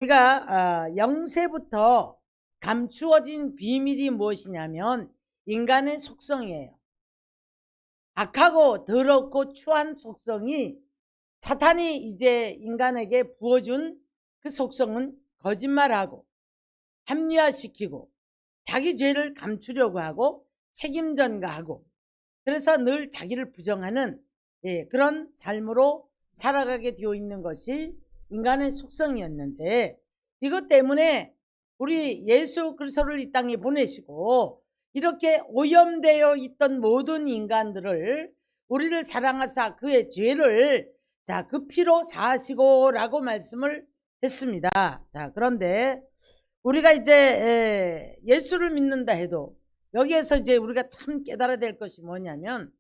그러니까 영세부터 감추어진 비밀이 무엇이냐면 인간의 속성이에요. 악하고 더럽고 추한 속성이 사탄이 이제 인간에게 부어준 그 속성은 거짓말하고 합리화시키고 자기 죄를 감추려고 하고 책임 전가하고 그래서 늘 자기를 부정하는 그런 삶으로 살아가게 되어 있는 것이 인간의 속성이었는데, 이것 때문에 우리 예수 그리스도를 이 땅에 보내시고 이렇게 오염되어 있던 모든 인간들을 우리를 사랑하사 그의 죄를 그 피로 사하시고 라고 말씀을 했습니다. 자, 그런데 우리가 이제 예수를 믿는다 해도 여기에서 이제 우리가 참 깨달아야 될 것이 뭐냐면,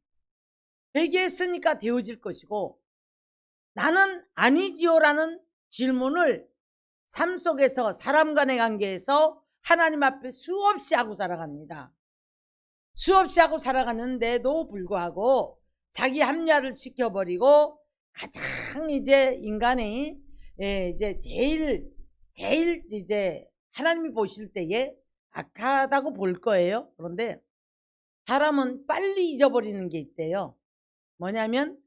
회개했으니까 되어질 것이고 나는 아니지요라는 질문을 삶 속에서 사람 간의 관계에서 하나님 앞에 수없이 하고 살아갑니다. 수없이 하고 살아가는데도 불구하고 자기 합리화를 시켜버리고 가장 이제 인간이 이제 제일 이제 하나님이 보실 때에 악하다고 볼 거예요. 그런데 사람은 빨리 잊어버리는 게 있대요. 뭐냐면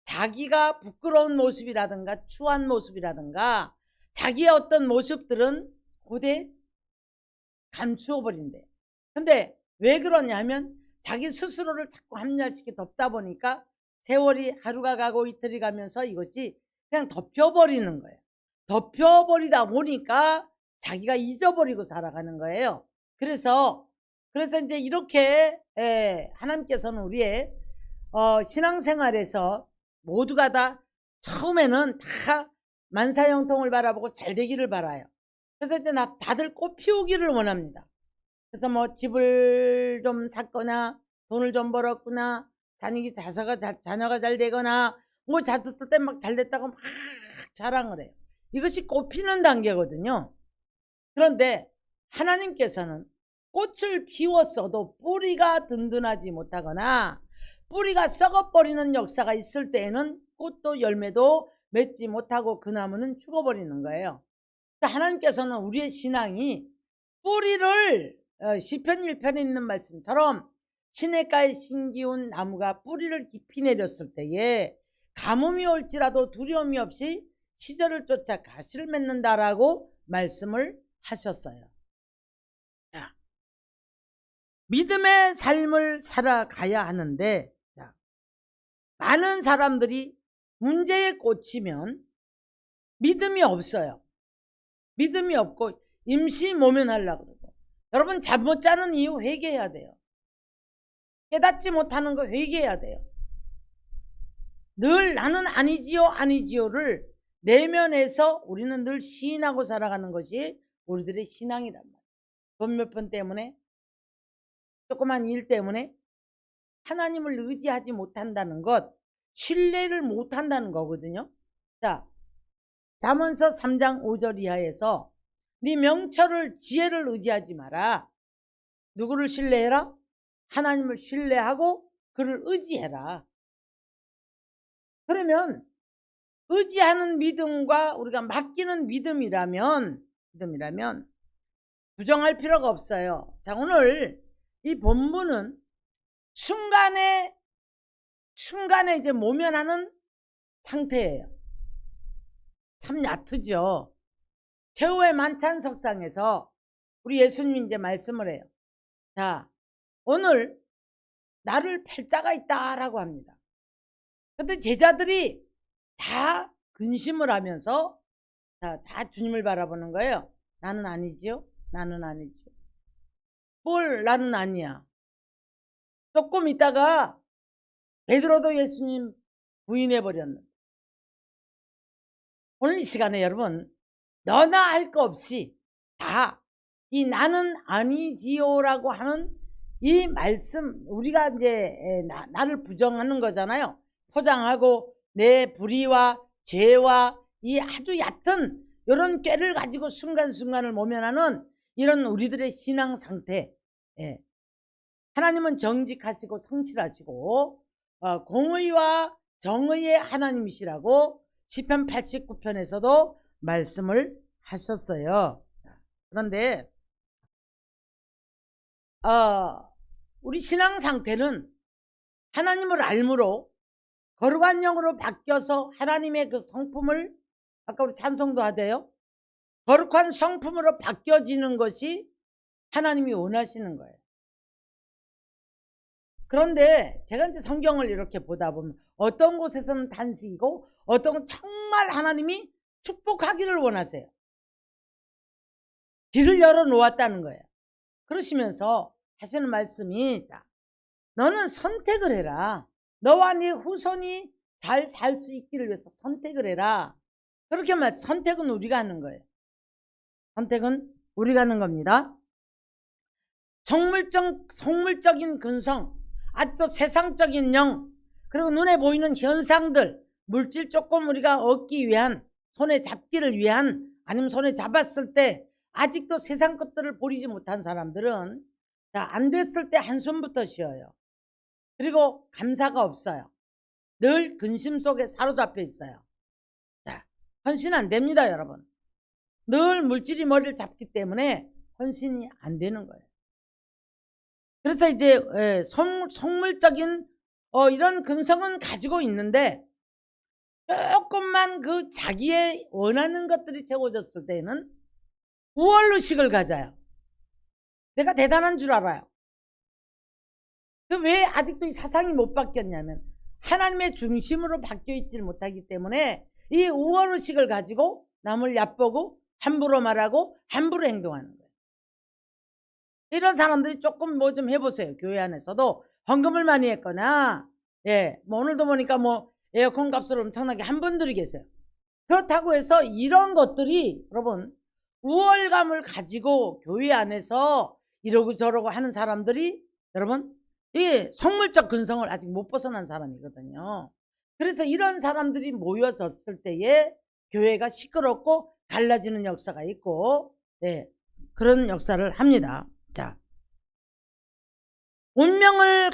자기가 부끄러운 모습이라든가 추한 모습이라든가 자기의 어떤 모습들은 고대 감추어 버린대요. 근데 왜 그러냐면 자기 스스로를 자꾸 합리화시켜 덮다 보니까 세월이 하루가 가고 이틀이 가면서 이것이 그냥 덮여버리는 거예요. 덮여버리다 보니까 자기가 잊어버리고 살아가는 거예요. 그래서 이제 이렇게 하나님께서는 우리의 신앙생활에서 모두가 다 처음에는 다 만사형통을 바라보고 잘 되기를 바라요. 그래서 이제 다들 꽃 피우기를 원합니다. 그래서 뭐 집을 좀 샀거나 돈을 좀 벌었구나, 자녀가 잘 되거나 뭐 잤을 때 막 잘 됐다고 막 자랑을 해요. 이것이 꽃 피는 단계거든요. 그런데 하나님께서는 꽃을 피웠어도 뿌리가 든든하지 못하거나 뿌리가 썩어버리는 역사가 있을 때에는 꽃도 열매도 맺지 못하고 그 나무는 죽어버리는 거예요. 하나님께서는 우리의 신앙이 뿌리를 시편 1편에 있는 말씀처럼 시냇가에 심기운 나무가 뿌리를 깊이 내렸을 때에 가뭄이 올지라도 두려움이 없이 시절을 쫓아 가시를 맺는다라고 말씀을 하셨어요. 믿음의 삶을 살아가야 하는데, 많은 사람들이 문제에 꽂히면 믿음이 없어요. 믿음이 없고 임시 모면하려고 그러고. 여러분, 잠 못 자는 이유 회개해야 돼요. 깨닫지 못하는 거 회개해야 돼요. 늘 나는 아니지요를 내면에서 우리는 늘 시인하고 살아가는 것이 우리들의 신앙이란 말이에요. 돈 몇 푼 때문에, 조그만 일 때문에 하나님을 의지하지 못한다는 것, 신뢰를 못한다는 거거든요. 자, 잠언서 3장 5절 이하에서 네 명철을 지혜를 의지하지 마라. 누구를 신뢰해라? 하나님을 신뢰하고 그를 의지해라. 그러면 의지하는 믿음과 우리가 맡기는 믿음이라면 부정할 필요가 없어요. 자, 오늘 이 본문은 순간에 이제 모면하는 상태예요. 참 얕으죠. 최후의 만찬석상에서 우리 예수님이 이제 말씀을 해요. 자, 오늘 나를 팔 자가 있다라고 합니다. 근데 제자들이 다 근심을 하면서 다 주님을 바라보는 거예요. 나는 아니죠. 나는 아니죠. 뭘 나는 아니야. 조금 있다가 베드로도 예수님 부인해버렸는데, 오늘 이 시간에 여러분, 너나 할 거 없이 다 이 나는 아니지요라고 하는 이 말씀, 우리가 이제 나를 부정하는 거잖아요. 포장하고 내 불의와 죄와 이 아주 얕은 이런 꾀를 가지고 순간순간을 모면하는 이런 우리들의 신앙 상태. 하나님은 정직하시고 성실하시고 공의와 정의의 하나님이시라고 시편 89편에서도 말씀을 하셨어요. 그런데 우리 신앙 상태는 하나님을 알므로 거룩한 영으로 바뀌어서 하나님의 그 성품을, 아까 우리 찬송도 하대요. 거룩한 성품으로 바뀌어지는 것이 하나님이 원하시는 거예요. 그런데 제가 이제 성경을 이렇게 보다 보면 어떤 곳에서는 단식이고 어떤 건 정말 하나님이 축복하기를 원하세요. 길을 열어 놓았다는 거예요. 그러시면서 하시는 말씀이, 자, 너는 선택을 해라. 너와 네 후손이 잘 살 수 있기를 위해서 선택을 해라. 그렇게 선택은 우리가 하는 거예요. 선택은 우리가 하는 겁니다. 속물적인 근성, 아직도 세상적인 영, 그리고 눈에 보이는 현상들, 물질 조금 우리가 얻기 위한, 손에 잡기를 위한, 아니면 손에 잡았을 때 아직도 세상 것들을 버리지 못한 사람들은, 자, 안 됐을 때 한숨부터 쉬어요. 그리고 감사가 없어요. 늘 근심 속에 사로잡혀 있어요. 자, 헌신 안 됩니다, 여러분. 늘 물질이 머리를 잡기 때문에 헌신이 안 되는 거예요. 그래서 이제 속물적인 이런 근성은 가지고 있는데 조금만 그 자기의 원하는 것들이 채워졌을 때는 우월의식을 가져요. 내가 대단한 줄 알아요. 왜 아직도 이 사상이 못 바뀌었냐면 하나님의 중심으로 바뀌어 있지 못하기 때문에 이 우월의식을 가지고 남을 얕보고 함부로 말하고 함부로 행동하는 거예요. 이런 사람들이 조금 뭐 좀 해보세요. 교회 안에서도 헌금을 많이 했거나, 뭐 오늘도 보니까 뭐 에어컨 값을 엄청나게 한 분들이 계세요. 그렇다고 해서 이런 것들이 여러분 우월감을 가지고 교회 안에서 이러고 저러고 하는 사람들이 여러분 이 속물적 근성을 아직 못 벗어난 사람이거든요. 그래서 이런 사람들이 모여졌을 때에 교회가 시끄럽고 갈라지는 역사가 있고, 그런 역사를 합니다. 자, 운명을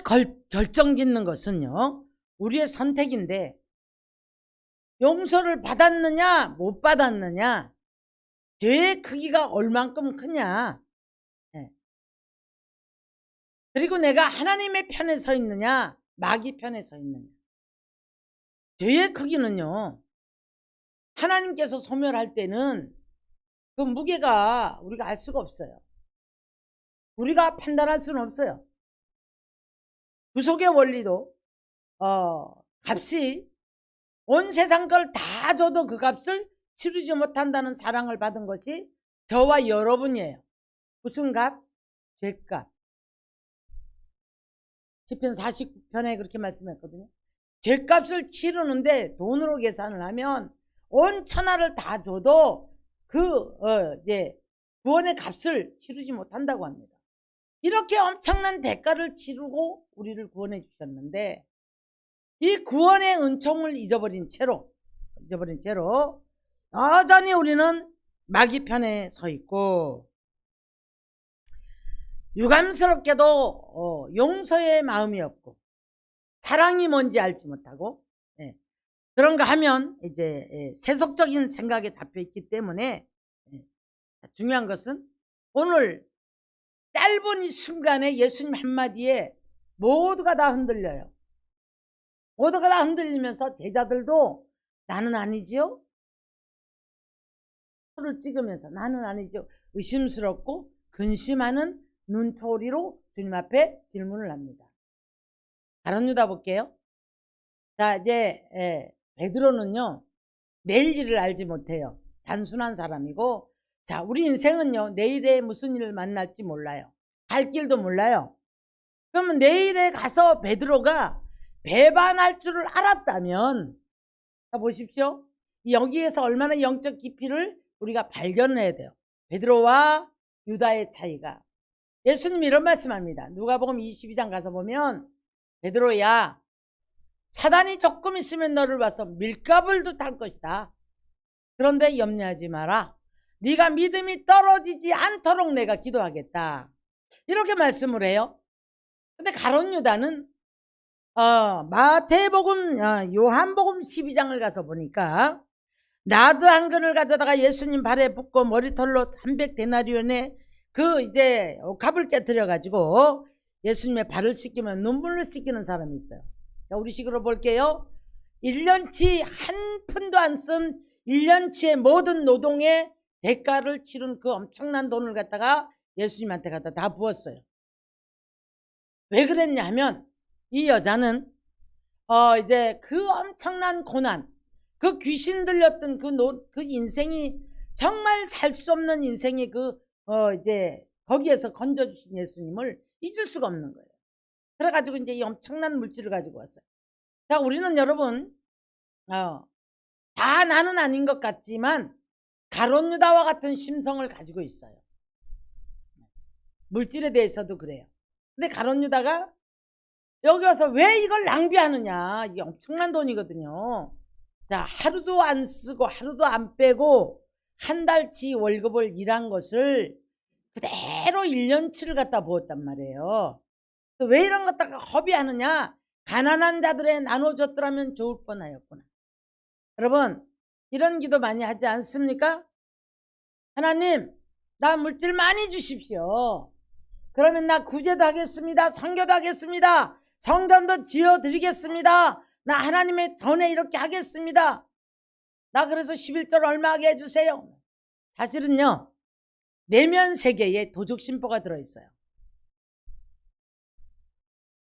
결정짓는 것은요, 우리의 선택인데 용서를 받았느냐 못 받았느냐, 죄의 크기가 얼만큼 크냐, 그리고 내가 하나님의 편에 서 있느냐 마귀 편에 서 있느냐. 죄의 크기는요, 하나님께서 소멸할 때는 그 무게가 우리가 알 수가 없어요. 우리가 판단할 수는 없어요. 구속의 원리도 값이 온 세상 걸 다 줘도 그 값을 치르지 못한다는 사랑을 받은 것이 저와 여러분이에요. 무슨 값? 죄값. 시편 49편에 그렇게 말씀했거든요. 죄값을 치르는데 돈으로 계산을 하면 온 천하를 다 줘도 구원의 값을 치르지 못한다고 합니다. 이렇게 엄청난 대가를 치르고 우리를 구원해 주셨는데 이 구원의 은총을 잊어버린 채로 여전히 우리는 마귀 편에 서 있고, 유감스럽게도 용서의 마음이 없고 사랑이 뭔지 알지 못하고, 그런가 하면 이제 세속적인 생각에 잡혀 있기 때문에, 중요한 것은 오늘 짧은 이 순간에 예수님 한마디에 모두가 다 흔들려요. 모두가 다 흔들리면서 제자들도 나는 아니지요? 손을 찍으면서 나는 아니지요? 의심스럽고 근심하는 눈초리로 주님 앞에 질문을 합니다. 다른 유다 볼게요. 자, 이제 베드로는요, 내일 일을 알지 못해요. 단순한 사람이고, 자, 우리 인생은요, 내일에 무슨 일을 만날지 몰라요. 갈 길도 몰라요. 그러면 내일에 가서 베드로가 배반할 줄을 알았다면, 자, 보십시오. 여기에서 얼마나 영적 깊이를 우리가 발견해야 돼요. 베드로와 유다의 차이가. 예수님이 이런 말씀합니다. 누가복음 22장 가서 보면, 베드로야, 사단이 조금 있으면 너를 봐서 밀가불도 탈 것이다. 그런데 염려하지 마라. 네가 믿음이 떨어지지 않도록 내가 기도하겠다. 이렇게 말씀을 해요. 근데 가룟 유다는 마태복음, 요한복음 12장을 가서 보니까 나드 한 근을 가져다가 예수님 발에 붓고 머리털로 300데나리온에 그 이제 값을 깨뜨려 가지고 예수님의 발을 씻기면 눈물로 씻기는 사람이 있어요. 자, 우리 식으로 볼게요. 1년치 한 푼도 안 쓴 1년치의 모든 노동의 대가를 치른 그 엄청난 돈을 갖다가 예수님한테 갖다 다 부었어요. 왜 그랬냐 하면 이 여자는 이제 그 엄청난 고난, 그 귀신 들렸던 그 인생이 정말 살 수 없는 인생이 이제 거기에서 건져주신 예수님을 잊을 수가 없는 거예요. 그래가지고 이제 이 엄청난 물질을 가지고 왔어요. 자, 우리는 여러분, 다 나는 아닌 것 같지만 가룟 유다와 같은 심성을 가지고 있어요. 물질에 대해서도 그래요. 근데 가룟 유다가 여기 와서 왜 이걸 낭비하느냐. 이게 엄청난 돈이거든요. 자, 하루도 안 쓰고 하루도 안 빼고 한 달치 월급을 일한 것을 그대로 1년치를 갖다 부었단 말이에요. 왜 이런 것다가 허비하느냐. 가난한 자들에 나눠줬더라면 좋을 뻔하였구나. 여러분, 이런 기도 많이 하지 않습니까? 하나님, 나 물질 많이 주십시오. 그러면 나 구제도 하겠습니다. 선교도 하겠습니다. 성전도 지어드리겠습니다. 나 하나님의 전에 이렇게 하겠습니다. 나 그래서 11절 얼마 하게 해주세요. 사실은요, 내면 세계에 도적심보가 들어있어요.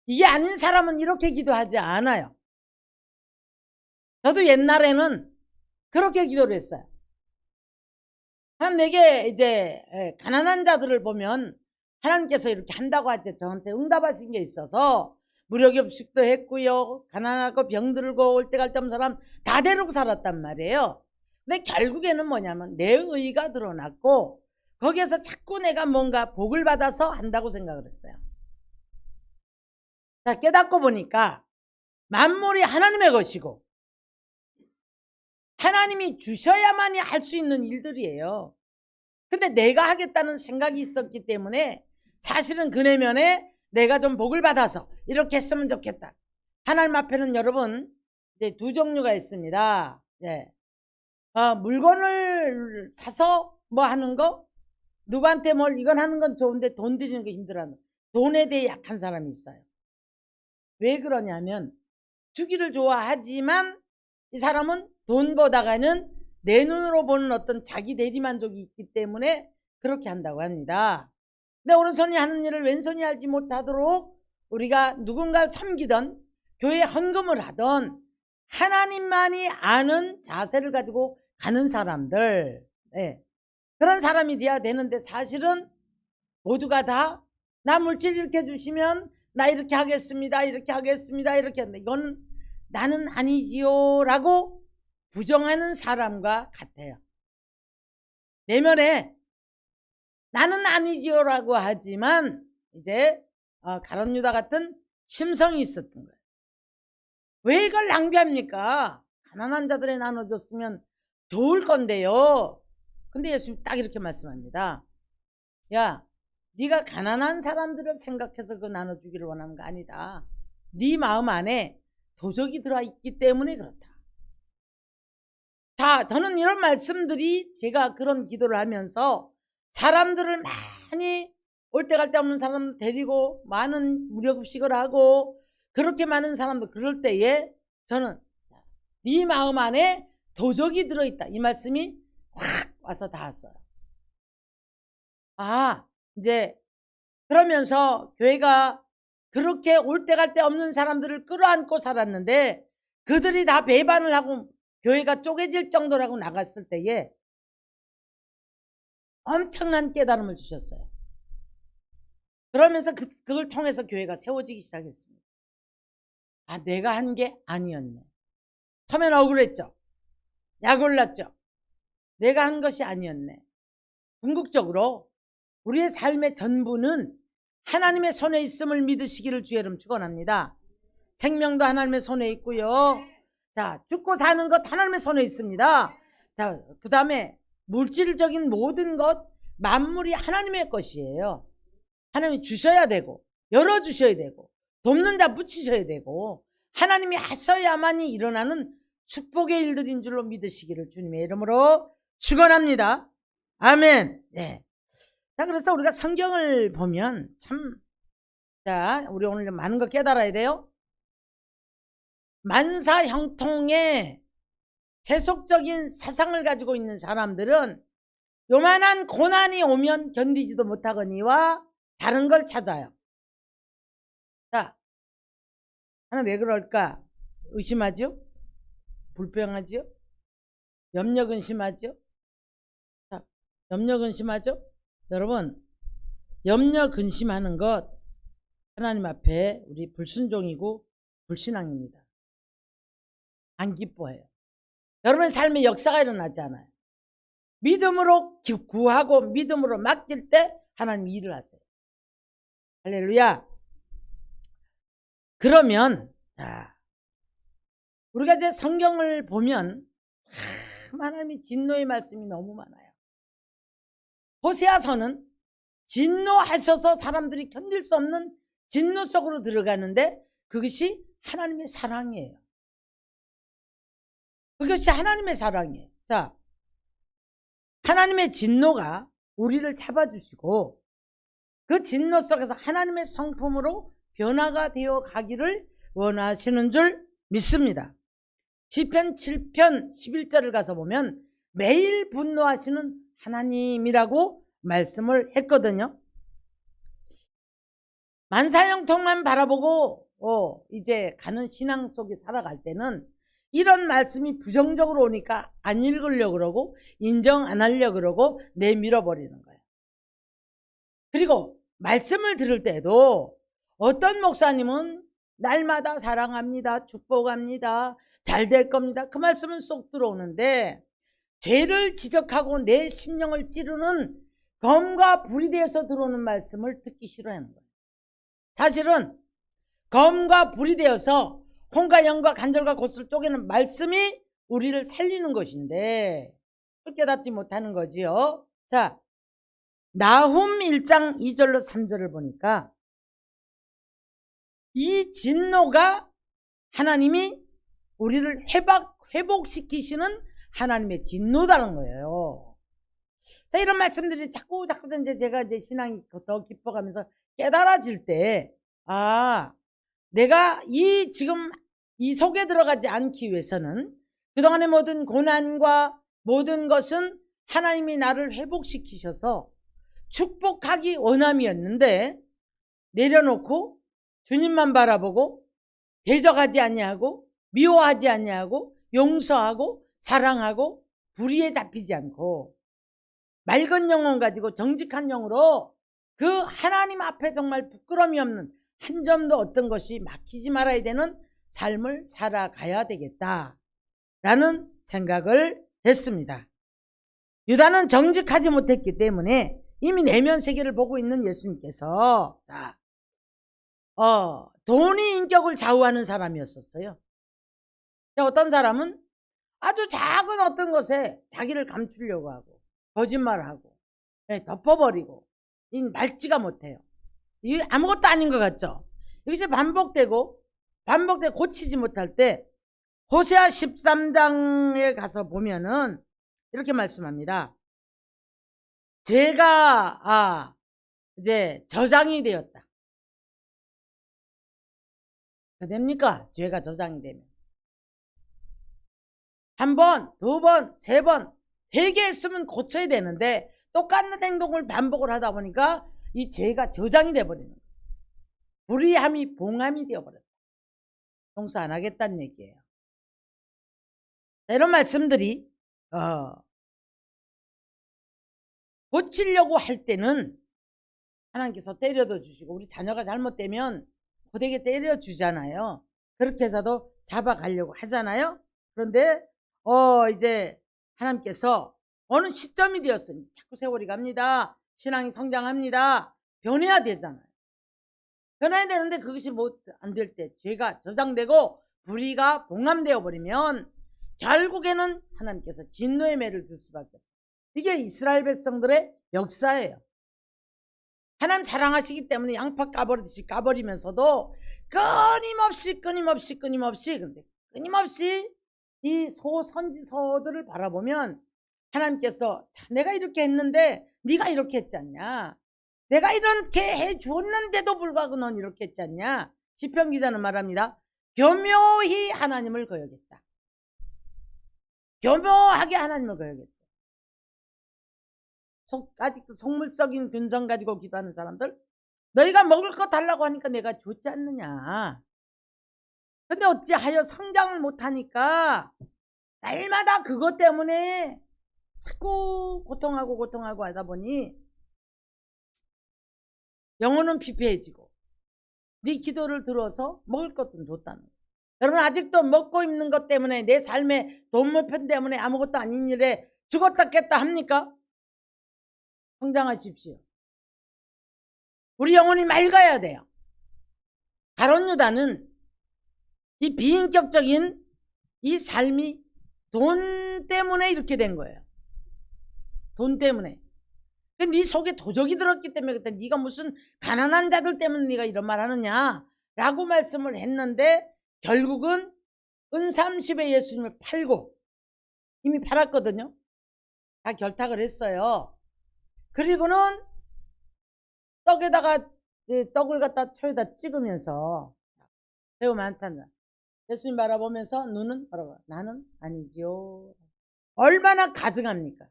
이게 아닌 사람은 이렇게 기도하지 않아요. 저도 옛날에는 그렇게 기도를 했어요. 내게 이제 가난한 자들을 보면 하나님께서 이렇게 한다고 하죠. 저한테 응답하신 게 있어서 무료급식도 했고요. 가난하고 병들고 올 때 갈 때 없는 사람 다 데리고 살았단 말이에요. 근데 결국에는 뭐냐면 내 의의가 드러났고 거기에서 자꾸 내가 뭔가 복을 받아서 한다고 생각을 했어요. 자, 깨닫고 보니까 만물이 하나님의 것이고 하나님이 주셔야만이 할 수 있는 일들이에요. 근데 내가 하겠다는 생각이 있었기 때문에 사실은 그 내면에 내가 좀 복을 받아서 이렇게 했으면 좋겠다. 하나님 앞에는 여러분 이제 두 종류가 있습니다. 네. 물건을 사서 뭐 하는 거, 누구한테 뭘 이건 하는 건 좋은데 돈 들이는 거 힘들어하는, 돈에 대해 약한 사람이 있어요. 왜 그러냐면 주기를 좋아하지만 이 사람은 돈보다가는 내 눈으로 보는 어떤 자기 대리만족이 있기 때문에 그렇게 한다고 합니다. 근데 오른손이 하는 일을 왼손이 알지 못하도록 우리가 누군가를 섬기던 교회에 헌금을 하던 하나님만이 아는 자세를 가지고 가는 사람들, 네. 그런 사람이 돼야 되는데 사실은 모두가 다 나 물질 이렇게 주시면 나 이렇게 하겠습니다. 이렇게 하겠습니다. 이렇게 하는데 이거는 나는 아니지요 라고 부정하는 사람과 같아요. 내면에 나는 아니지요 라고 하지만 이제 가룟 유다 같은 심성이 있었던 거예요. 왜 이걸 낭비합니까? 가난한 자들에 나눠줬으면 좋을 건데요. 근데 예수님 딱 이렇게 말씀합니다. 야, 네가 가난한 사람들을 생각해서 그거 나눠주기를 원하는 거 아니다. 네 마음 안에 도적이 들어있기 때문에 그렇다. 자, 저는 이런 말씀들이 제가 그런 기도를 하면서 사람들을 많이 올 때 갈 데 없는 사람들 데리고 많은 무료급식을 하고 그렇게 많은 사람들 그럴 때에 저는 네 마음 안에 도적이 들어있다. 이 말씀이 확 와서 닿았어요. 이제 그러면서 교회가 그렇게 올 때 갈 데 없는 사람들을 끌어안고 살았는데 그들이 다 배반을 하고 교회가 쪼개질 정도라고 나갔을 때에 엄청난 깨달음을 주셨어요. 그러면서 그걸 통해서 교회가 세워지기 시작했습니다. 내가 한 게 아니었네. 처음엔 억울했죠. 약 올랐죠. 내가 한 것이 아니었네. 궁극적으로 우리의 삶의 전부는 하나님의 손에 있음을 믿으시기를 주의 이름 축원합니다. 생명도 하나님의 손에 있고요. 자, 죽고 사는 것 하나님의 손에 있습니다. 자, 그 다음에 물질적인 모든 것 만물이 하나님의 것이에요. 하나님이 주셔야 되고 열어주셔야 되고 돕는 자 붙이셔야 되고 하나님이 하셔야만이 일어나는 축복의 일들인 줄로 믿으시기를 주님의 이름으로 축원합니다. 아멘. 네. 자, 그래서 우리가 성경을 보면 참, 자, 우리 오늘 많은 거 깨달아야 돼요. 만사 형통의 세속적인 사상을 가지고 있는 사람들은 요만한 고난이 오면 견디지도 못하거니와 다른 걸 찾아요. 자, 하나 왜 그럴까? 의심하죠? 불평하죠? 염려 근심하죠? 자, 염려 근심하죠? 여러분, 염려 근심하는 것 하나님 앞에 우리 불순종이고 불신앙입니다. 안 기뻐해요. 여러분의 삶에 역사가 일어나지 않아요. 믿음으로 구하고 믿음으로 맡길 때 하나님이 일을 하세요. 할렐루야. 그러면 자, 우리가 이제 성경을 보면 참 하나님의 진노의 말씀이 너무 많아요. 호세아서는 진노하셔서 사람들이 견딜 수 없는 진노 속으로 들어가는데 그것이 하나님의 사랑이에요. 그것이 하나님의 사랑이에요. 자, 하나님의 진노가 우리를 잡아주시고 그 진노 속에서 하나님의 성품으로 변화가 되어 가기를 원하시는 줄 믿습니다. 시편 7편 11절을 가서 보면 매일 분노하시는 하나님이라고 말씀을 했거든요. 만사형통만 바라보고 이제 가는 신앙 속에 살아갈 때는 이런 말씀이 부정적으로 오니까 안 읽으려고 그러고 인정 안 하려고 그러고 내밀어 버리는 거예요. 그리고 말씀을 들을 때도 어떤 목사님은 날마다 사랑합니다, 축복합니다, 잘 될 겁니다, 그 말씀은 쏙 들어오는데 죄를 지적하고 내 심령을 찌르는 검과 불이 되어서 들어오는 말씀을 듣기 싫어하는 거예요. 사실은 검과 불이 되어서 혼과 영과 간절과 골수를 쪼개는 말씀이 우리를 살리는 것인데 그걸 깨닫지 못하는 거지요. 자, 나훔 1장 2절로 3절을 보니까 이 진노가 하나님이 우리를 회복시키시는 하나님의 진노다는 거예요. 자, 이런 말씀들이 자꾸 이제 제가 이제 신앙이 더 깊어가면서 깨달아질 때, 아, 내가 지금 이 속에 들어가지 않기 위해서는 그동안의 모든 고난과 모든 것은 하나님이 나를 회복시키셔서 축복하기 원함이었는데 내려놓고 주님만 바라보고 대적하지 아니하고 미워하지 아니하고 용서하고 사랑하고 불의에 잡히지 않고 맑은 영혼 가지고 정직한 영으로 그 하나님 앞에 정말 부끄러움이 없는 한 점도 어떤 것이 막히지 말아야 되는 삶을 살아가야 되겠다라는 생각을 했습니다. 유다는 정직하지 못했기 때문에 이미 내면 세계를 보고 있는 예수님께서 돈이 인격을 좌우하는 사람이었었어요. 어떤 사람은 아주 작은 어떤 것에 자기를 감추려고 하고 거짓말하고 덮어버리고 맑지가 못해요. 이게 아무것도 아닌 것 같죠. 이게 반복되고 고치지 못할 때 호세아 13장에 가서 보면은 이렇게 말씀합니다. 죄가 이제 저장이 되었다. 됩니까? 죄가 저장이 되면 한 번, 두 번, 세 번 회개했으면 고쳐야 되는데 똑같은 행동을 반복을 하다 보니까 이 죄가 저장이 돼버리는 거예요. 불의함이 봉함이 되어버렸다. 용서 안 하겠다는 얘기예요. 이런 말씀들이 고치려고 할 때는 하나님께서 때려도 주시고 우리 자녀가 잘못되면 고되게 때려주잖아요. 그렇게 해서도 잡아가려고 하잖아요. 그런데 이제 하나님께서 어느 시점이 되었어요. 자꾸 세월이 갑니다. 신앙이 성장합니다. 변해야 되잖아요. 변해야 되는데 그것이 안 될 때 죄가 저장되고 불의가 봉함되어 버리면 결국에는 하나님께서 진노의 매를 줄 수밖에 없어요. 이게 이스라엘 백성들의 역사예요. 하나님 사랑하시기 때문에 양파 까버리듯이 까버리면서도 끊임없이 근데 끊임없이 이 소선지서들을 바라보면 하나님께서 내가 이렇게 했는데 네가 이렇게 했지 않냐, 내가 이렇게 해주었는데도 불구하고 넌 이렇게 했지 않냐. 시편 기자는 말합니다. 교묘히 하나님을 거역했다. 교묘하게 하나님을 거역했다. 아직도 속물 썩인 근성 가지고 기도하는 사람들, 너희가 먹을 거 달라고 하니까 내가 줬지 않느냐. 근데 어찌하여 성장을 못하니까 날마다 그것 때문에 자꾸 고통하고 하다 보니 영혼은 피폐해지고 네 기도를 들어서 먹을 것도 줬다는 거예요. 여러분, 아직도 먹고 입는 것 때문에, 내 삶의 돈물편 때문에 아무것도 아닌 일에 죽었다 깼다 합니까? 성장하십시오. 우리 영혼이 맑아야 돼요. 가룟 유다는 이 비인격적인 이 삶이 돈 때문에 이렇게 된 거예요. 돈 때문에. 네 속에 도적이 들었기 때문에 그때 네가 무슨 가난한 자들 때문에 네가 이런 말 하느냐 라고 말씀을 했는데, 결국은 은30에 예수님을 팔고, 이미 팔았거든요. 다 결탁을 했어요. 그리고는 떡에다가 떡을 갖다 초에다 찍으면서 배우 많잖아. 예수님 바라보면서 눈은 뭐라고? 나는 아니지요. 얼마나 가증합니까?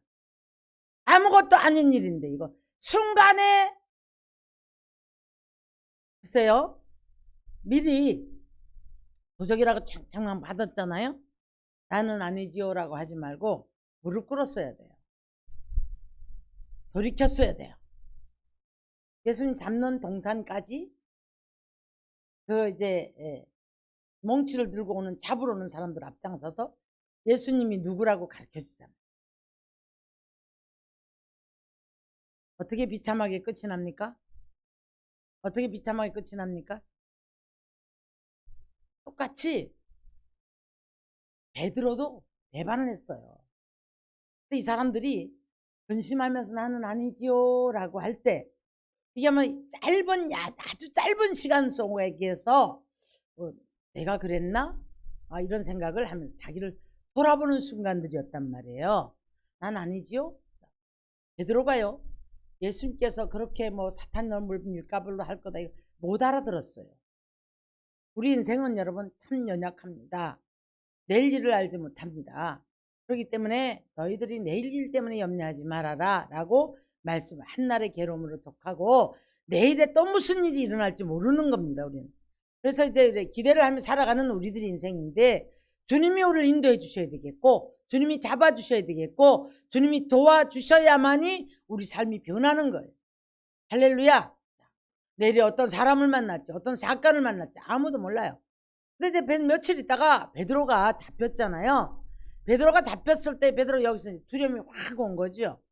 아무것도 아닌 일인데 이거 순간에, 글쎄요, 미리 도적이라고 장만 받았잖아요. 나는 아니지요 라고 하지 말고 무릎 꿇었어야 돼요. 돌이켰어야 돼요. 예수님 잡는 동산까지 몽치를 들고 오는 잡으러 오는 사람들 앞장서서 예수님이 누구라고 가르쳐 주잖아요. 어떻게 비참하게 끝이 납니까? 어떻게 비참하게 끝이 납니까? 똑같이 베드로도 배반을 했어요. 근데 이 사람들이 근심하면서 나는 아니지요 라고 할 때, 이게 뭐 아주 짧은 시간 속에서 내가 그랬나? 이런 생각을 하면서 자기를 돌아보는 순간들이었단 말이에요. 난 아니지요? 베드로가요, 예수님께서 그렇게 뭐 사탄 넘을 밀가불로 할 거다 이거 못 알아들었어요. 우리 인생은 여러분 참 연약합니다. 내일 일을 알지 못합니다. 그렇기 때문에 너희들이 내일 일 때문에 염려하지 말아라 라고 말씀을 한날의 괴로움으로 독하고, 내일에 또 무슨 일이 일어날지 모르는 겁니다. 우리는. 그래서 이제 기대를 하며 살아가는 우리들의 인생인데, 주님이 우리를 인도해 주셔야 되겠고, 주님이 잡아주셔야 되겠고, 주님이 도와주셔야만이 우리 삶이 변하는 거예요. 할렐루야. 내일에 어떤 사람을 만났지, 어떤 사건을 만났지 아무도 몰라요. 근데 이제 며칠 있다가 베드로가 잡혔잖아요. 베드로가 잡혔을 때 베드로 여기서 두려움이 확 온 거죠.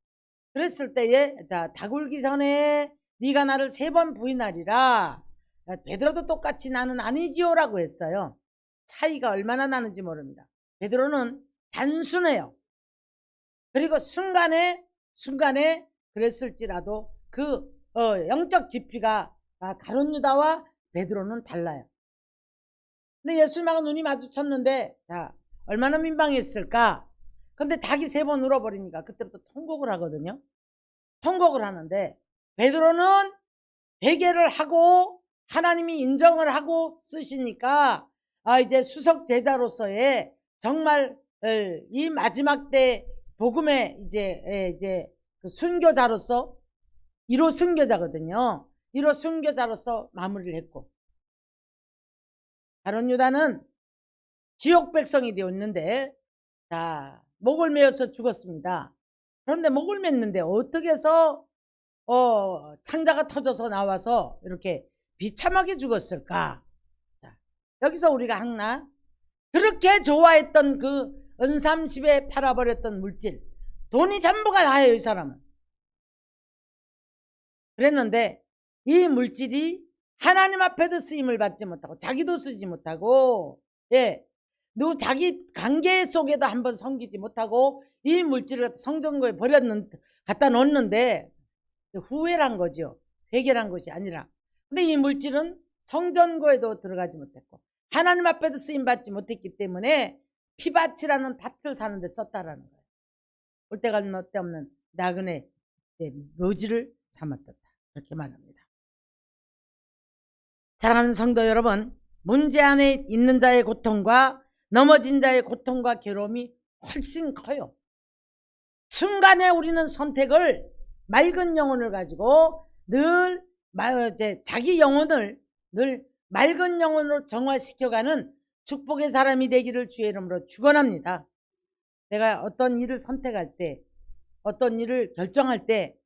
그랬을 때에 닭 울기 전에 네가 나를 3번 부인하리라. 베드로도 똑같이 나는 아니지요 라고 했어요. 차이가 얼마나 나는지 모릅니다. 베드로는 단순해요. 그리고 순간에 그랬을지라도 그 영적 깊이가 가룟 유다와 베드로는 달라요. 근데 예수님하고 눈이 마주쳤는데 얼마나 민망했을까. 근데 닭이 3번 울어버리니까 그때부터 통곡을 하거든요. 통곡을 하는데 베드로는 회개를 하고 하나님이 인정을 하고 쓰시니까 이제 수석 제자로서의 정말 이 마지막 때 복음의 이제 그 순교자로서 1호 순교자거든요. 1호 순교자로서 마무리를 했고, 가룟 유다는 지옥 백성이 되었는데 목을 메어서 죽었습니다. 그런데 목을 맸는데 어떻게 해서 창자가 터져서 나와서 이렇게 비참하게 죽었을까? 여기서 우리가 하나, 그렇게 좋아했던 그 은30에 팔아버렸던 물질, 돈이 전부가 다예요. 이 사람은. 그랬는데 이 물질이 하나님 앞에도 쓰임을 받지 못하고 자기도 쓰지 못하고 자기 관계 속에도 한번 섬기지 못하고 이 물질을 성전고에 갖다 놓았는데 후회란 거죠. 회개란 것이 아니라. 근데 이 물질은 성전고에도 들어가지 못했고 하나님 앞에도 쓰임 받지 못했기 때문에 피밭이라는 밭을 사는데 썼다라는 거예요. 올 때가 때 없는 나그네 묘지를 삼았다. 그렇게 말합니다. 사랑하는 성도 여러분, 문제 안에 있는 자의 고통과 넘어진 자의 고통과 괴로움이 훨씬 커요. 순간에 우리는 선택을 맑은 영혼을 가지고 늘 자기 영혼을 늘 맑은 영혼으로 정화시켜가는 축복의 사람이 되기를 주의 이름으로 축원합니다. 내가 어떤 일을 선택할 때, 어떤 일을 결정할 때,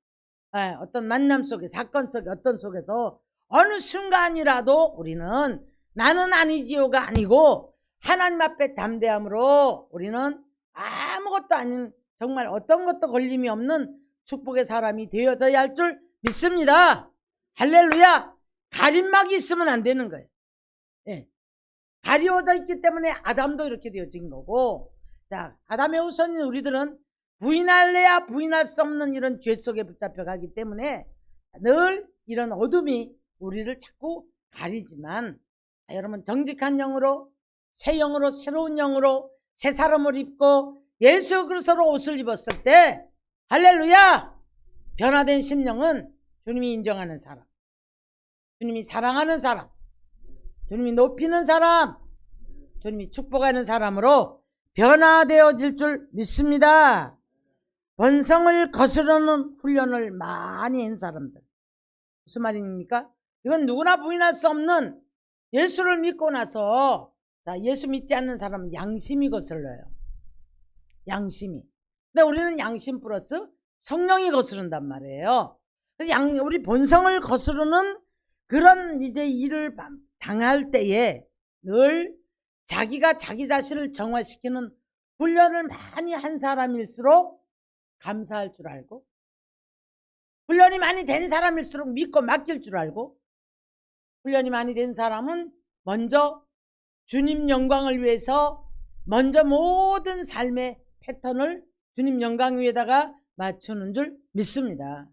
어떤 만남 속에, 사건 속에, 어떤 속에서 어느 순간이라도 우리는 나는 아니지요가 아니고 하나님 앞에 담대함으로 우리는 아무것도 아닌 정말 어떤 것도 걸림이 없는 축복의 사람이 되어져야 할 줄 믿습니다. 할렐루야. 가림막이 있으면 안 되는 거예요. 예. 가리워져 있기 때문에 아담도 이렇게 되어진 거고, 자, 아담의 후손인 우리들은 부인할래야 부인할 수 없는 이런 죄 속에 붙잡혀 가기 때문에 늘 이런 어둠이 우리를 자꾸 가리지만, 여러분 정직한 영으로, 새 영으로, 새로운 영으로 새 사람을 입고 예수 그리스도로 옷을 입었을 때, 할렐루야, 변화된 심령은 주님이 인정하는 사람, 주님이 사랑하는 사람, 주님이 높이는 사람, 주님이 축복하는 사람으로 변화되어질 줄 믿습니다. 본성을 거스르는 훈련을 많이 한 사람들. 무슨 말입니까? 이건 누구나 부인할 수 없는, 예수를 믿고 나서, 자, 예수 믿지 않는 사람은 양심이 거슬러요. 양심이. 근데 우리는 양심 플러스 성령이 거스른단 말이에요. 그래서 우리 본성을 거스르는 그런 이제 일을 당할 때에 늘 자기가 자기 자신을 정화시키는 훈련을 많이 한 사람일수록 감사할 줄 알고, 훈련이 많이 된 사람일수록 믿고 맡길 줄 알고, 훈련이 많이 된 사람은 먼저 주님 영광을 위해서 먼저 모든 삶의 패턴을 주님 영광 위에다가 맞추는 줄 믿습니다.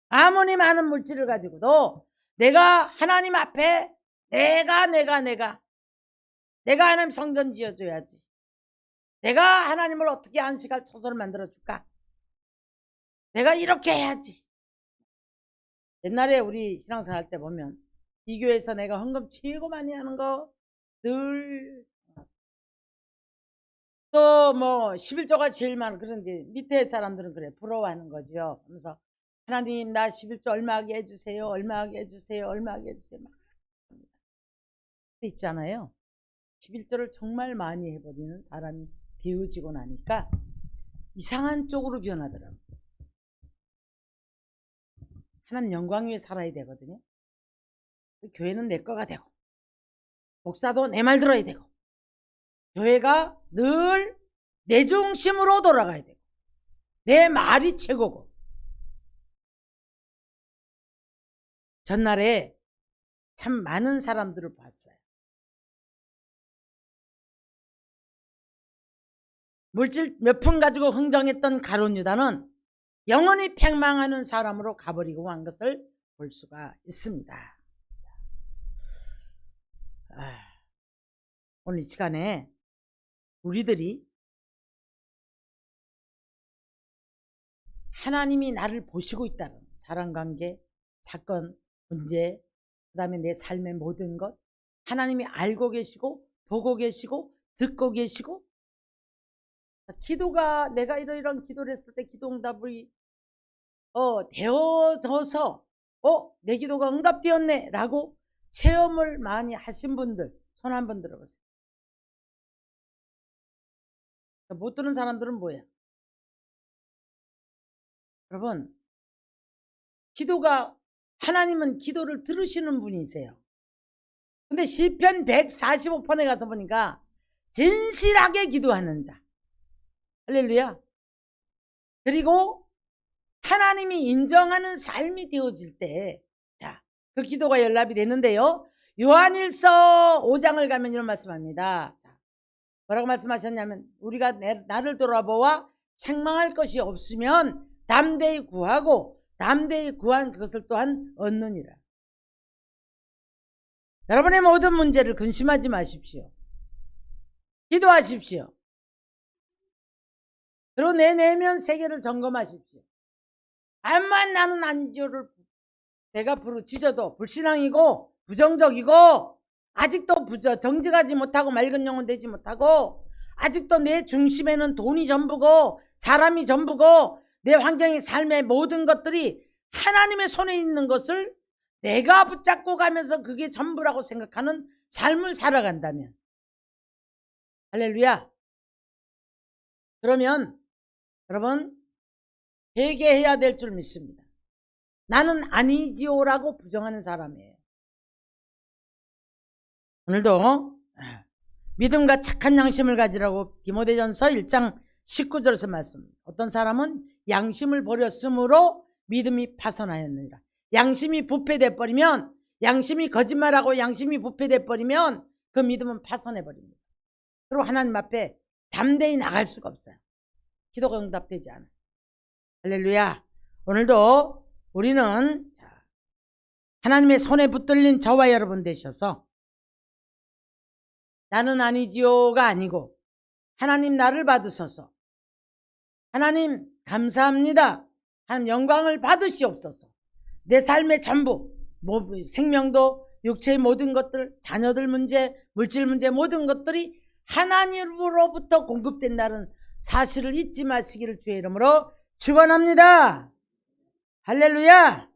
아무리 많은 물질을 가지고도 내가 하나님 앞에 내가 하나님 성전 지어줘야지, 내가 하나님을 어떻게 안식할 처소를 만들어줄까, 내가 이렇게 해야지. 옛날에 우리 신앙생활 할 때 보면 이 교회에서 내가 헌금 최고 많이 하는 거 늘, 또 뭐 11조가 제일 많아. 그런데 밑에 사람들은 그래, 부러워하는 거죠. 그래서 하나님 나 11조 얼마하게 해주세요, 얼마하게 해주세요, 얼마하게 해주세요. 막 있잖아요. 11조를 정말 많이 해버리는 사람이 되어지고 나니까 이상한 쪽으로 변하더라고요. 하나님 영광 위에 살아야 되거든요. 교회는 내 거가 되고, 목사도 내 말 들어야 되고, 교회가 늘 내 중심으로 돌아가야 되고, 내 말이 최고고. 전날에 참 많은 사람들을 봤어요. 물질 몇 푼 가지고 흥정했던 가룟 유다는 영원히 팽망하는 사람으로 가버리고 간 것을 볼 수가 있습니다. 오늘 이 시간에 우리들이 하나님이 나를 보시고 있다는 사랑관계, 사건, 문제, 그 다음에 내 삶의 모든 것, 하나님이 알고 계시고 보고 계시고 듣고 계시고, 기도가 내가 이런 기도를 했을 때 기도 응답이 되어져서 내 기도가 응답되었네 라고 체험을 많이 하신 분들 손 한번 들어보세요. 못 들은 사람들은 뭐야? 여러분, 기도가, 하나님은 기도를 들으시는 분이세요. 근데 시편 145편에 가서 보니까 진실하게 기도하는 자, 할렐루야. 그리고 하나님이 인정하는 삶이 되어질 때, 자, 그 기도가 연락이 되는데요. 요한일서 5장을 가면 이런 말씀합니다. 자, 뭐라고 말씀하셨냐면, 우리가 나를 돌아보아 책망할 것이 없으면 담대히 구하고 담대히 구한 그것을 또한 얻느니라. 여러분의 모든 문제를 근심하지 마십시오. 기도하십시오. 드러내내면 세계를 점검하십시오. 암만 나는 아니죠를 내가 부르짖어도 불신앙이고 부정적이고 아직도 정직하지 못하고 맑은 영혼 되지 못하고 아직도 내 중심에는 돈이 전부고 사람이 전부고 내 환경의 삶의 모든 것들이 하나님의 손에 있는 것을 내가 붙잡고 가면서 그게 전부라고 생각하는 삶을 살아간다면 할렐루야. 그러면 여러분 회개해야 될 줄 믿습니다. 나는 아니지요라고 부정하는 사람이에요. 오늘도 믿음과 착한 양심을 가지라고 디모데전서 1장 19절에서 말씀. 어떤 사람은 양심을 버렸으므로 믿음이 파손하였느니라. 양심이 부패돼 버리면, 양심이 거짓말하고 양심이 부패돼 버리면 그 믿음은 파손해 버립니다. 그리고 하나님 앞에 담대히 나갈 수가 없어요. 기도가 응답되지 않아요. 할렐루야. 오늘도 우리는 하나님의 손에 붙들린 저와 여러분 되셔서 나는 아니지요가 아니고 하나님 나를 받으셔서 하나님 감사합니다. 하나님 영광을 받으시옵소서. 내 삶의 전부 생명도 육체의 모든 것들 자녀들 문제 물질 문제 모든 것들이 하나님으로부터 공급된다는 사실을 잊지 마시기를 주의 이름으로 축원합니다. 할렐루야.